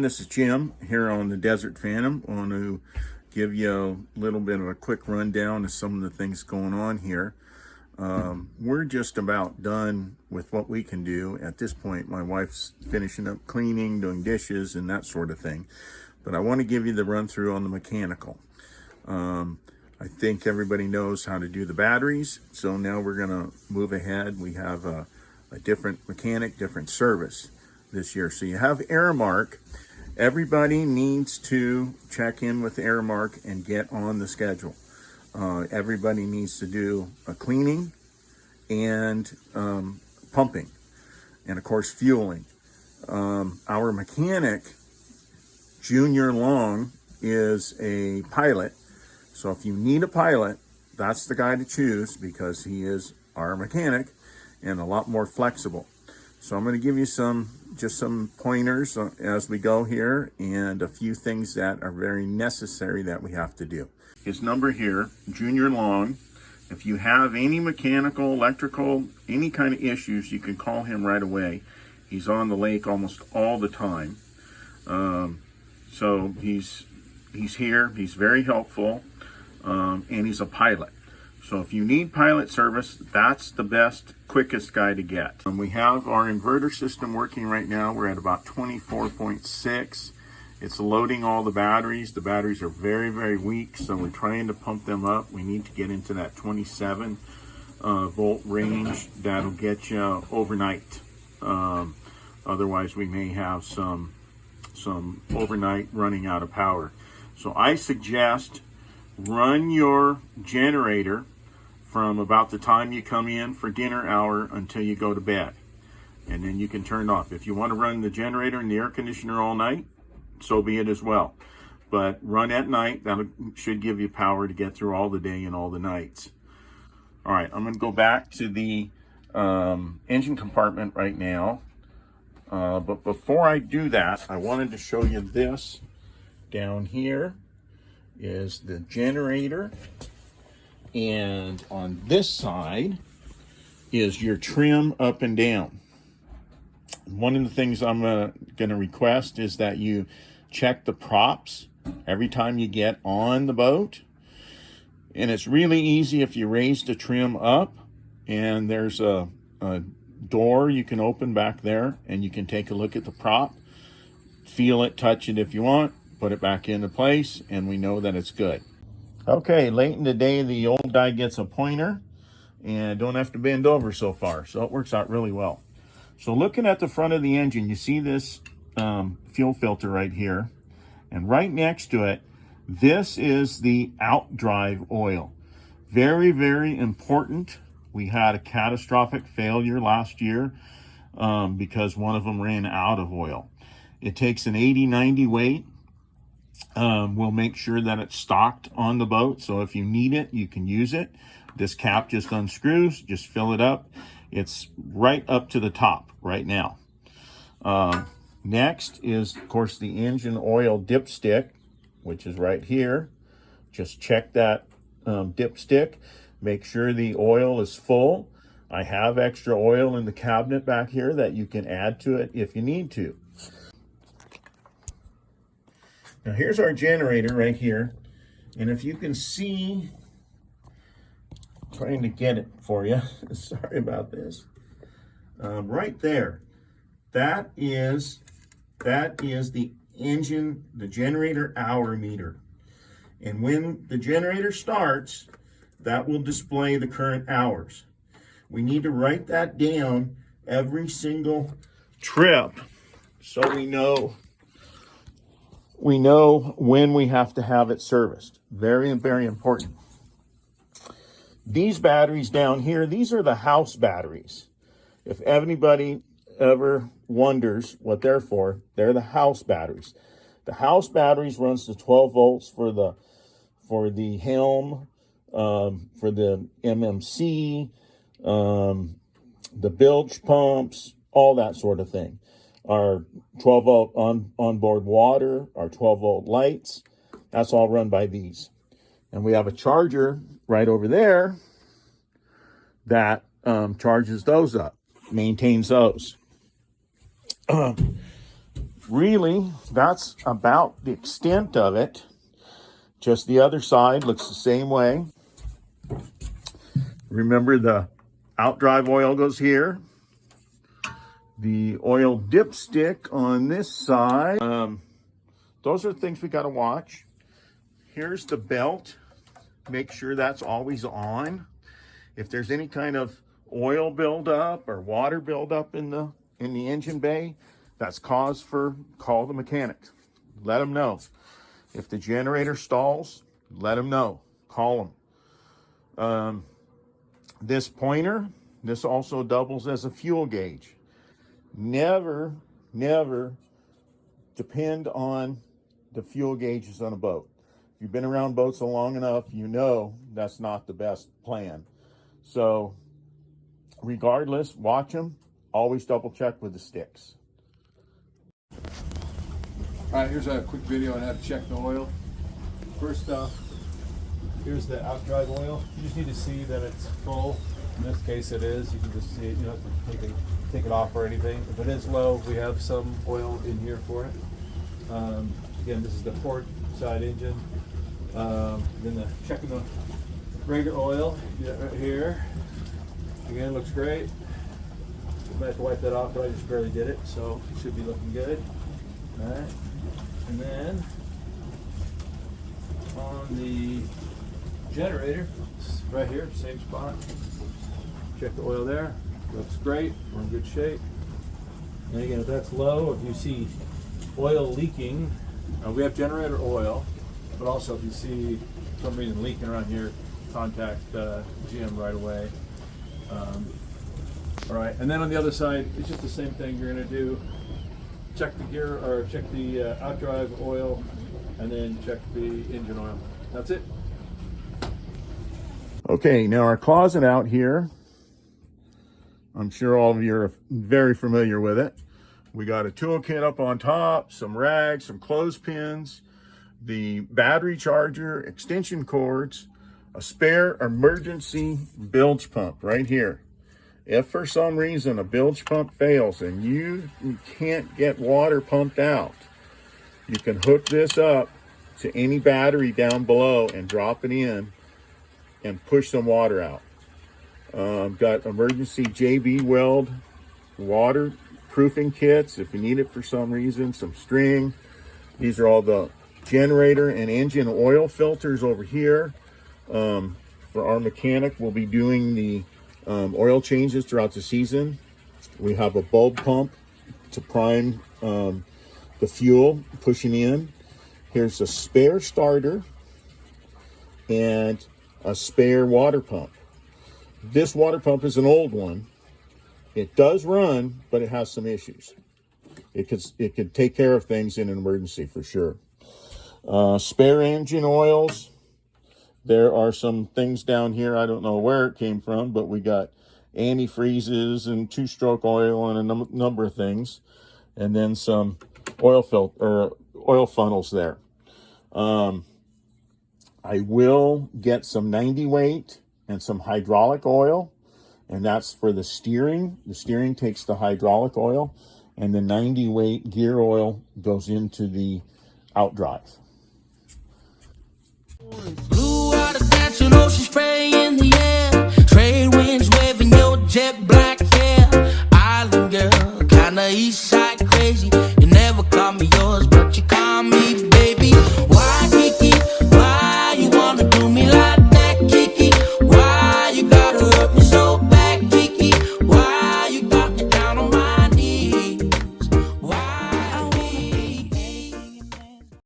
this is Jim here on the Desert Phantom. I want to give you a little bit of a quick rundown of some of the things going on here. We're just about done with what we can do. At this point, my wife's finishing up cleaning, doing dishes, and that sort of thing. But I want to give you the run through on the mechanical. I think everybody knows how to do the batteries, so now we're going to move ahead. We have a different mechanic, different service this year. So you have Aramark. Everybody needs to check in with Aramark and get on the schedule. Everybody needs to do a cleaning and pumping, and of course fueling. Our mechanic, Junior Long, is a pilot. So if you need a pilot, that's the guy to choose, because he is our mechanic and a lot more flexible. So I'm going to give you just some pointers as we go here, and a few things that are very necessary that we have to do. His number here, Junior Long. If you have any mechanical, electrical, any kind of issues, you can call him right away. He's on the lake almost all the time. So he's here. He's very helpful, and he's a pilot. So if you need pilot service, that's the best, quickest guy to get. We have our inverter system working right now. We're at about 24.6. It's loading all the batteries. The batteries are very, very weak, so we're trying to pump them up. We need to get into that 27 volt range. That'll get you overnight. Otherwise, we may have some overnight running out of power. So I suggest run your generator from about the time you come in for dinner hour until you go to bed, and then you can turn it off. If you want to run the generator and the air conditioner all night, so be it as well. But run at night. That should give you power to get through all the day and all the nights. All right, I'm going to go back to the engine compartment right now. But before I do that, I wanted to show you this. Down here is the generator, and on this side is your trim up and down. One of the things I'm going to request is that you check the props every time you get on the boat. And it's really easy if you raise the trim up, and there's a door you can open back there, and you can take a look at the prop, feel it, touch it if you want, put it back into place, and we know that it's good. Okay, late in the day, the old guy gets a pointer and don't have to bend over so far, so it works out really well. So looking at the front of the engine, you see this fuel filter right here, and right next to it, this is the outdrive oil. Very, very important. We had a catastrophic failure last year because one of them ran out of oil. It takes an 80-90 weight. We'll make sure that it's stocked on the boat, so if you need it, you can use it. This cap just unscrews, just fill it up. It's right up to the top right now. Next is, of course, the engine oil dipstick, which is right here. Just check that dipstick. Make sure the oil is full. I have extra oil in the cabinet back here that you can add to it if you need to. Now here's our generator right here, and if you can see, trying to get it for you, sorry about this, right there, that is the engine, the generator hour meter, and when the generator starts, that will display the current hours. We need to write that down every single trip so we know when we have to have it serviced. Very, very important. These batteries down here, these are the house batteries. If anybody ever wonders what they're for, they're the house batteries. The house batteries runs to 12 volts for the helm, for the MMC, the bilge pumps, all that sort of thing. Our 12 volt onboard water, our 12 volt lights, that's all run by these. And we have a charger right over there that charges those up, maintains those. really, that's about the extent of it. Just the other side looks the same way. Remember, the outdrive oil goes here. The oil dipstick on this side. Those are the things we got to watch. Here's the belt. Make sure that's always on. If there's any kind of oil buildup or water buildup in the engine bay, that's cause for call the mechanic. Let them know. If the generator stalls, let them know. Call them. This pointer, this also doubles as a fuel gauge. Never depend on the fuel gauges on a boat. If you've been around boats long enough, you know that's not the best plan. So regardless, watch them. Always double check with the sticks. All right, here's a quick video on how to check the oil. First off, here's the outdrive oil. You just need to see that it's full. In this case it is. You can just see it. You don't have to take it off or anything. If it is low, we have some oil in here for it. Again, this is the port side engine. Then checking the regular oil, do that right here. Again, looks great. You might have to wipe that off, but I just barely did it, so it should be looking good. All right, and then on the generator, right here, same spot. Check the oil there. Looks great. We're in good shape. And again, if that's low, if you see oil leaking, we have generator oil, but also if you see for some reason leaking around here, contact GM right away. All right, and then on the other side, it's just the same thing. You're going to do check the gear or check the outdrive oil, and then check the engine oil. That's it. Okay, now our closet out here, I'm sure all of you are very familiar with it. We got a toolkit up on top, some rags, some clothespins, the battery charger, extension cords, a spare emergency bilge pump right here. If for some reason a bilge pump fails and you can't get water pumped out, you can hook this up to any battery down below and drop it in and push some water out. Got emergency JB Weld waterproofing kits if you need it for some reason, some string. These are all the generator and engine oil filters over here. For our mechanic, we'll be doing the oil changes throughout the season. We have a bulb pump to prime the fuel pushing in. Here's a spare starter and a spare water pump. This water pump is an old one. It does run, but it has some issues. It could take care of things in an emergency for sure. Spare engine oils. There are some things down here. I don't know where it came from, but we got antifreezes and two-stroke oil and a number of things, and then some oil funnels there. I will get some 90 weight and some hydraulic oil, and that's for the steering. The steering takes the hydraulic oil, and the 90 weight gear oil goes into the outdrive. Blue water dancing, ocean spray in the air. Trade winds waving your jet black hair. Island girl, kinda east side crazy. You never call me yours, but you call me